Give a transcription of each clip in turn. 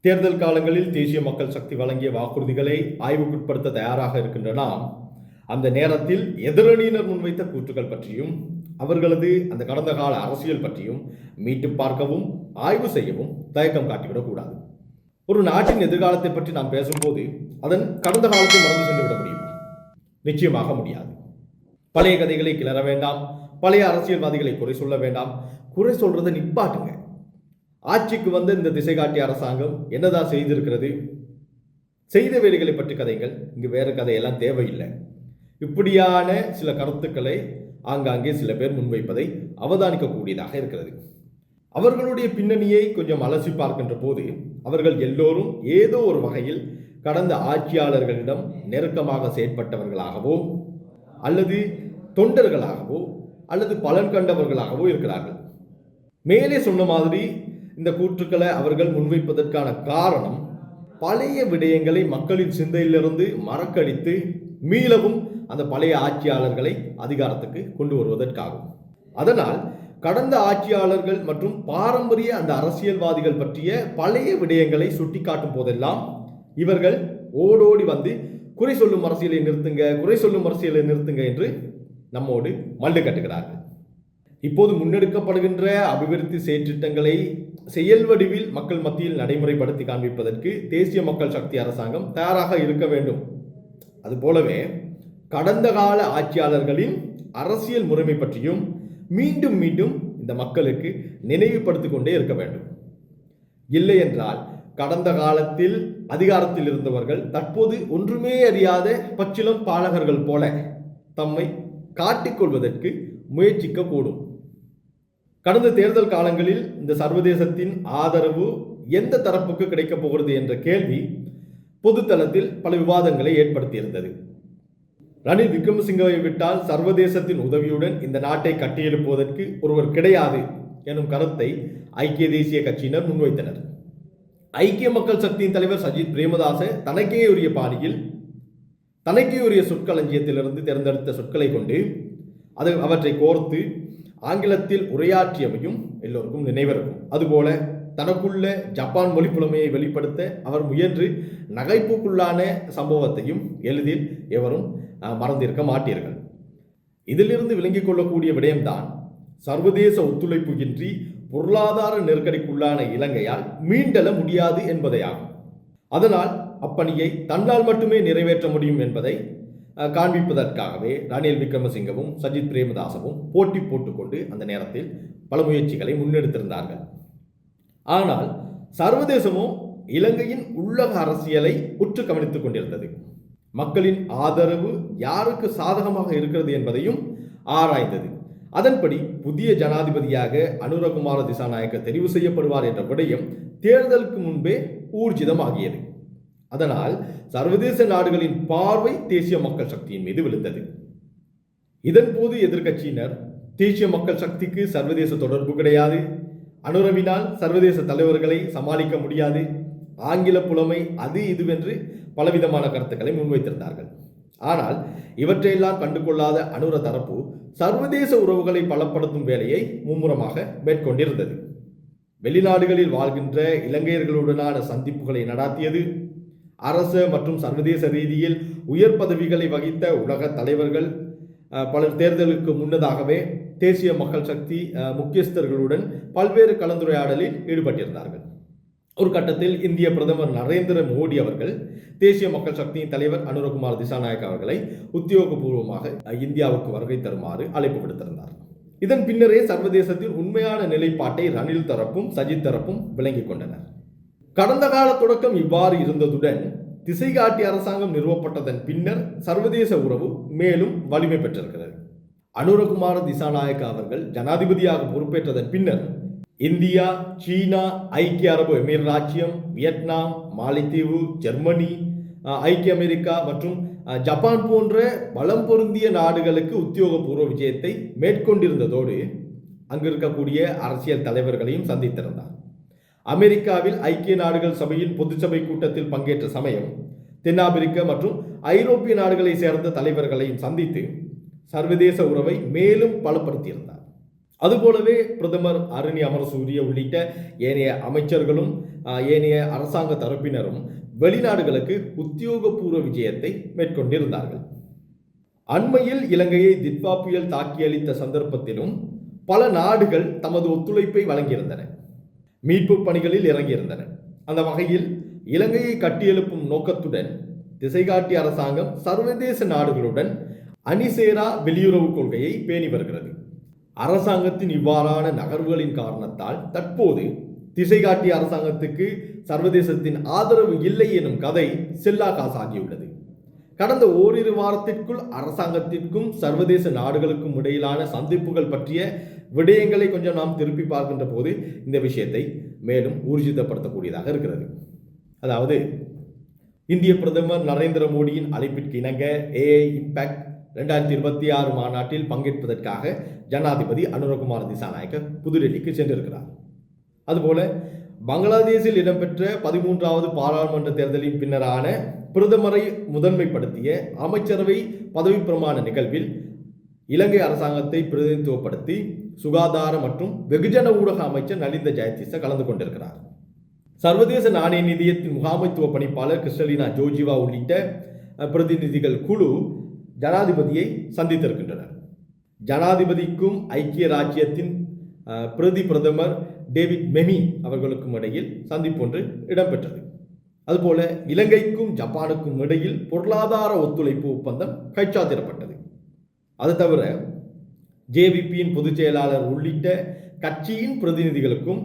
தேர்தல் காலங்களில் தேசிய மக்கள் சக்தி வழங்கிய வாக்குறுதிகளை ஆய்வுக்குட்படுத்த தயாராக இருக்கின்றன. அந்த நேரத்தில் எதிரணியினர் முன்வைத்த கூற்றுகள் பற்றியும் அவர்களது அந்த கடந்த கால அரசியல் பற்றியும் மீட்டு பார்க்கவும் ஆய்வு செய்யவும் தயக்கம் காட்டிவிடக்கூடாது. ஒரு நாட்டின் எதிர்காலத்தை பற்றி நாம் பேசும்போது அதன் கடந்த காலத்தை மறந்து சென்று விட முடியுமா? நிச்சயமாக முடியாது. பழைய கதைகளை கிளற வேண்டாம், பழைய அரசியல்வாதிகளை குறை சொல்ல வேண்டாம். குறை சொல்றதை நிப்பாட்டுங்க. ஆட்சிக்கு வந்த இந்த திசை காட்டிய அரசாங்கம் என்னதான் செய்திருக்கிறது? செய்த வேலைகளை பற்றி கதைகள், இங்கு வேற கதையெல்லாம் தேவையில்லை. இப்படியான சில கருத்துக்களை ஆங்காங்கே சில பேர் முன்வைப்பதை அவதானிக்கக்கூடியதாக இருக்கிறது. அவர்களுடைய பின்னணியை கொஞ்சம் அலசி பார்க்கின்ற போது அவர்கள் எல்லோரும் ஏதோ ஒரு வகையில் கடந்த ஆட்சியாளர்களிடம் நெருக்கமாக செயற்பட்டவர்களாகவோ அல்லது தொண்டர்களாகவோ அல்லது பலன் கண்டவர்களாகவோ இருக்கிறார்கள். மேலே சொன்ன மாதிரி இந்த கூற்றுக்களை அவர்கள் முன்வைப்பதற்கான காரணம் பழைய விடயங்களை மக்களின் சிந்தையிலிருந்து மறக்கடித்து மீளவும் அந்த பழைய ஆட்சியாளர்களை அதிகாரத்துக்கு கொண்டு வருவதற்காகும். அதனால் கடந்த ஆட்சியாளர்கள் மற்றும் பாரம்பரிய அந்த அரசியல்வாதிகள் பற்றிய பழைய விடயங்களை சுட்டிக்காட்டும் போதெல்லாம் இவர்கள் ஓடோடி வந்து குறை சொல்லும் அரசியலை நிறுத்துங்க, குறை சொல்லும் அரசியலை நிறுத்துங்க என்று நம்மோடு மல்லு கட்டுகிறார்கள். இப்போது முன்னெடுக்கப்படுகின்ற அபிவிருத்தி செயற்றிட்டங்களை செயல் வடிவில் மக்கள் மத்தியில் நடைமுறைப்படுத்தி காண்பிப்பதற்கு தேசிய மக்கள் சக்தி அரசாங்கம் தயாராக இருக்க வேண்டும். அதுபோலவே கடந்த கால ஆட்சியாளர்களின் அரசியல் முறைமை பற்றியும் மீண்டும் மீண்டும் இந்த மக்களுக்கு நினைவுபடுத்திக் கொண்டே இருக்க வேண்டும். இல்லை என்றால் கடந்த காலத்தில் அதிகாரத்தில் இருந்தவர்கள் தற்போது ஒன்றுமே அறியாத பச்சிலம் பாலகர்கள் போல தம்மை காட்டிக்கொள்வதற்கு முயற்சிக்க கூடும். கடந்த தேர்தல் காலங்களில் இந்த சர்வதேசத்தின் ஆதரவு எந்த தரப்புக்கு கிடைக்கப் போகிறது என்ற கேள்வி பொதுத்தளத்தில் பல விவாதங்களை ஏற்படுத்தியிருந்தது. ரணில் விக்ரமசிங்கவை விட்டால் சர்வதேசத்தின் உதவியுடன் இந்த நாட்டை கட்டியெழுப்புவதற்கு ஒருவர் கிடையாது எனும் கருத்தை ஐக்கிய தேசிய கட்சியினர் முன்வைத்தனர். ஐக்கிய மக்கள் சக்தியின் தலைவர் சஜித் பிரேமதாச தனக்கே உரிய பாணியில் தனக்கே உரிய சொற்களஞ்சியத்திலிருந்து தேர்ந்தெடுத்த சொற்களை கொண்டு அவற்றை கோர்த்து ஆங்கிலத்தில் உரையாற்றியமையும் எல்லோருக்கும் நினைவிருக்கும். அதுபோல தனக்குள்ள ஜப்பான் மொழி புலமையை வெளிப்படுத்த அவர் முயன்று நகைப்புக்குள்ளான சம்பவத்தையும் எளிதில் எவரும் மறந்திருக்க மாட்டீர்கள். இதிலிருந்து விளங்கிக் கொள்ளக்கூடிய விடயம்தான் சர்வதேச ஒத்துழைப்பு இன்றி பொருளாதார நெருக்கடிக்குள்ளான இலங்கையால் மீண்டெழ முடியாது என்பதையாகும். அதனால் அப்பணியை தன்னால் மட்டுமே நிறைவேற்ற முடியும் என்பதை காண்பிப்பதற்காகவே ரணில் விக்ரமசிங்கவும் சஜித் பிரேமதாசவும் போட்டி போட்டுக்கொண்டு அந்த நேரத்தில் பல முயற்சிகளை முன்னெடுத்திருந்தார்கள். ஆனால் சர்வதேசமோ இலங்கையின் உள்ளக அரசியலை உற்று கவனித்துக் கொண்டிருந்தது. மக்களின் ஆதரவு யாருக்கு சாதகமாக இருக்கிறது என்பதையும் ஆராய்ந்தது. அதன்படி புதிய ஜனாதிபதியாக அனுரகுமார திசாநாயக்க தெரிவு செய்யப்படுவார் என்ற விடயம் தேர்தலுக்கு முன்பே ஊர்ஜிதமாகியது. அதனால் சர்வதேச நாடுகளின் பார்வை தேசிய மக்கள் சக்தியின் மீது விழுந்தது. இதன் போது எதிர்க்கட்சியினர் தேசிய மக்கள் சக்திக்கு சர்வதேச தொடர்பு கிடையாது, அனுரவினால் சர்வதேச தலைவர்களை சமாளிக்க முடியாது, ஆங்கில புலமை அது இதுவென்று பலவிதமான கருத்துக்களை முன்வைத்திருந்தார்கள். ஆனால் இவற்றையெல்லாம் கண்டுகொள்ளாத அனுர தரப்பு சர்வதேச உறவுகளை பலப்படுத்தும் வேலையை மும்முரமாக மேற்கொண்டிருந்தது. வெளிநாடுகளில் வாழ்கின்ற இலங்கையர்களுடனான சந்திப்புகளை நடாத்தியது. அரச மற்றும் சர்வதேச ரீதியில் உயர் பதவிகளை வகித்த உலக தலைவர்கள் பலர் தேர்தலுக்கு முன்னதாகவே தேசிய மக்கள் சக்தி முக்கியஸ்தர்களுடன் பல்வேறு கலந்துரையாடலில் ஈடுபட்டிருந்தார்கள். ஒரு கட்டத்தில் இந்திய பிரதமர் நரேந்திர மோடி அவர்கள் தேசிய மக்கள் சக்தியின் தலைவர் அனுரகுமார் திசாநாயக் அவர்களை உத்தியோகபூர்வமாக இந்தியாவுக்கு வருகை தருமாறு அழைப்பு விடுத்திருந்தார். இதன் பின்னரே சர்வதேசத்தின் உண்மையான நிலைப்பாட்டை ரணில் தரப்பும் சஜித் தரப்பும் விளங்கிக் கொண்டனர். கடந்த கால தொடக்கம் இவ்வாறு இருந்ததுடன் திசை காட்டி அரசாங்கம் நிறுவப்பட்டதன் பின்னர் சர்வதேச உறவு மேலும் வலிமை பெற்றிருக்கிறது. அனுரகுமார திசாநாயக்க அவர்கள் ஜனாதிபதியாக பொறுப்பேற்றதன் பின்னர் இந்தியா, சீனா, ஐக்கிய அரபு எமிர் ராச்சியம், வியட்நாம், மாலைத்தீவு, ஜெர்மனி, ஐக்கிய அமெரிக்கா மற்றும் ஜப்பான் போன்ற பலம் பொருந்திய நாடுகளுக்கு உத்தியோகபூர்வ விஜயத்தை மேற்கொண்டிருந்ததோடு அங்கு இருக்கக்கூடிய அரசியல் தலைவர்களையும் சந்தித்திருந்தார். அமெரிக்காவில் ஐக்கிய நாடுகள் சபையின் பொதுச்சபை கூட்டத்தில் பங்கேற்ற சமயம் தென்னாப்பிரிக்க மற்றும் ஐரோப்பிய நாடுகளை சேர்ந்த தலைவர்களையும் சந்தித்து சர்வதேச உறவை மேலும் பலப்படுத்தியிருந்தார். அதுபோலவே பிரதமர் அருணி அமரசூரிய உள்ளிட்ட ஏனைய அமைச்சர்களும் ஏனைய அரசாங்க தரப்பினரும் வெளிநாடுகளுக்கு உத்தியோகபூர்வ விஜயத்தை மேற்கொண்டிருந்தார்கள். அண்மையில் இலங்கையை திட்வா புயல் தாக்கியளித்த சந்தர்ப்பத்திலும் பல நாடுகள் தமது ஒத்துழைப்பை வழங்கியிருந்தன, மீட்பு பணிகளில் இறங்கியிருந்தன. அந்த வகையில் இலங்கையை கட்டியெழுப்பும் நோக்கத்துடன் திசைகாட்டி அரசாங்கம் சர்வதேச நாடுகளுடன் அணிசேரா வெளியுறவு கொள்கையை பேணி வருகிறது. அரசாங்கத்தின் இவ்வாறான நகர்வுகளின் காரணத்தால் தற்போது திசைகாட்டி அரசாங்கத்துக்கு சர்வதேசத்தின் ஆதரவு இல்லை எனும் கதை செல்லா காசாகியுள்ளது. கடந்த ஓரிரு வாரத்திற்குள் அரசாங்கத்திற்கும் சர்வதேச நாடுகளுக்கும் இடையிலான சந்திப்புகள் பற்றிய விடயங்களை கொஞ்சம் நாம் திருப்பி பார்க்கின்ற போது இந்த விஷயத்தை மேலும் ஊர்ஜிதப்படுத்தக்கூடியதாக இருக்கிறது. அதாவது, இந்திய பிரதமர் நரேந்திர மோடியின் அழைப்பிற்கு இணங்க AI இம்பாக்ட் 2026 மாநாட்டில் பங்கேற்பதற்காக ஜனாதிபதி அனுரகுமார திசாநாயக்க புதுடெல்லிக்கு சென்றிருக்கிறார். அதுபோல பங்களாதேஷில் இடம்பெற்ற 13வது பாராளுமன்ற தேர்தலின் பின்னரான பிரதமரை முதன்மைப்படுத்திய அமைச்சரவை பதவி பிரமாண நிகழ்வில் இலங்கை அரசாங்கத்தை பிரதிநிதித்துவப்படுத்தி சுகாதார மற்றும் வெகுஜன ஊடக அமைச்சர் நலிந்த ஜெயதிச கலந்து கொண்டிருக்கிறார். சர்வதேச நாணய நிதியத்தின் முகாமைத்துவ பணிப்பாளர் கிறிஸ்டலினா ஜோர்ஜிவா உள்ளிட்ட பிரதிநிதிகள் குழு ஜனாதிபதியை சந்தித்திருக்கின்றனர். ஜனாதிபதிக்கும் ஐக்கிய ராஜ்யத்தின் பிரதி பிரதமர் டேவிட் மெமி அவர்களுக்கும் இடையில் சந்திப்பு ஒன்று இடம்பெற்றது. அதுபோல இலங்கைக்கும் ஜப்பானுக்கும் இடையில் பொருளாதார ஒத்துழைப்பு ஒப்பந்தம் கைச்சாத்திடப்பட்டது. அது தவிர ஜேவிபியின் பொதுச் செயலாளர் உள்ளிட்ட கட்சியின் பிரதிநிதிகளுக்கும்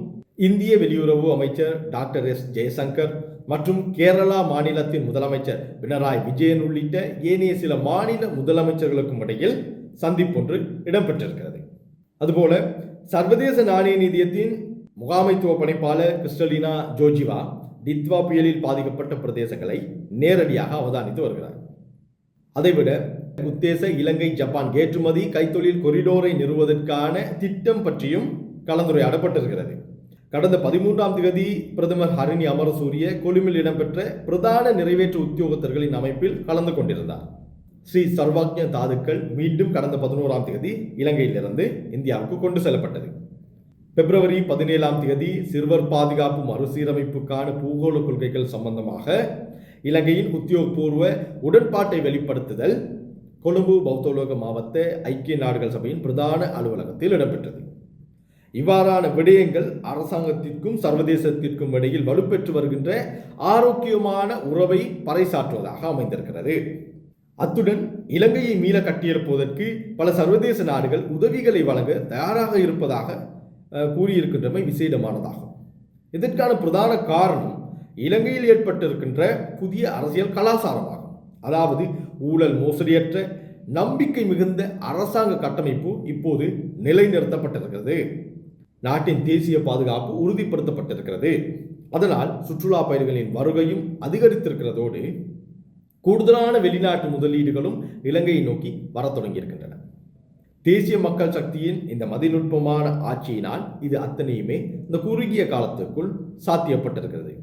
இந்திய வெளியுறவு அமைச்சர் டாக்டர் எஸ் ஜெயசங்கர் மற்றும் கேரளா மாநிலத்தின் முதலமைச்சர் பினராயி விஜயன் உள்ளிட்ட ஏனைய சில மாநில முதலமைச்சர்களுக்கும் இடையில் சந்திப்பொன்று இடம்பெற்றிருக்கிறது. அதுபோல சர்வதேச நாணய நிதியத்தின் முகாமைத்துவ பணிப்பாளர் கிறிஸ்டலினா ஜோர்ஜிவா டித்வா புயலில் பாதிக்கப்பட்ட பிரதேசங்களை நேரடியாக அவதானித்து வருகிறார். அதைவிட உத்தேச இலங்கை ஜப்பான் ஏற்றுமதி கைத்தொழில் கொரிடோரை நிறுவுவதற்கான திட்டம் பற்றியும் கலந்துரையாடப்பட்டிருக்கிறது. கடந்த 13ஆம் தேதி பிரதமர் ஹரிணி அமரசூரிய கொழும்பில் இடம்பெற்ற பிரதான நிறைவேற்று உத்தியோகத்தர்களின் அமைப்பில் கலந்து கொண்டிருந்தார். ஸ்ரீ சர்வாக்ஞ தாதுக்கள் மீண்டும் கடந்த 11ஆம் தேதி இலங்கையிலிருந்து இந்தியாவுக்கு கொண்டு செல்லப்பட்டது. பிப்ரவரி 17ஆம் தேதி சிறுவர் பாதுகாப்பு மறுசீரமைப்புக்கான பூகோள கொள்கைகள் சம்பந்தமாக இலங்கையின் உத்தியோகபூர்வ உடன்பாட்டை வெளிப்படுத்துதல் கொழும்பு பௌத்தோலக மாவட்ட ஐக்கிய நாடுகள் சபையின் பிரதான அலுவலகத்தில் இடம்பெற்றது. இவ்வாறான விடயங்கள் அரசாங்கத்திற்கும் சர்வதேசத்திற்கும் இடையில் வலுப்பெற்று வருகின்ற ஆரோக்கியமான உறவை பறைசாற்றுவதாக அமைந்திருக்கிறது. அத்துடன் இலங்கையை மீள கட்டியெழுப்புவதற்கு பல சர்வதேச நாடுகள் உதவிகளை வழங்க தயாராக இருப்பதாக கூறியிருக்கின்றமை விசேடமானதாகும். இதற்கான பிரதான காரணம் இலங்கையில் ஏற்பட்டிருக்கின்ற புதிய அரசியல் கலாச்சாரமாகும். அதாவது ஊழல் மோசடியற்ற நம்பிக்கை மிகுந்த அரசாங்க கட்டமைப்பு இப்போது நிலைநிறுத்தப்பட்டிருக்கிறது. நாட்டின் தேசிய பாதுகாப்பு உறுதிப்படுத்தப்பட்டிருக்கிறது. அதனால் சுற்றுலா பயணிகளின் வருகையும் அதிகரித்திருக்கிறதோடு கூடுதலான வெளிநாட்டு முதலீடுகளும் இலங்கையை நோக்கி வரத் தொடங்கியிருக்கின்றன. தேசிய மக்கள் சக்தியின் இந்த மதிநுட்பமான ஆட்சியினால் இது அத்தனையுமே இந்த குறுகிய காலத்திற்குள் சாத்தியப்பட்டிருக்கிறது.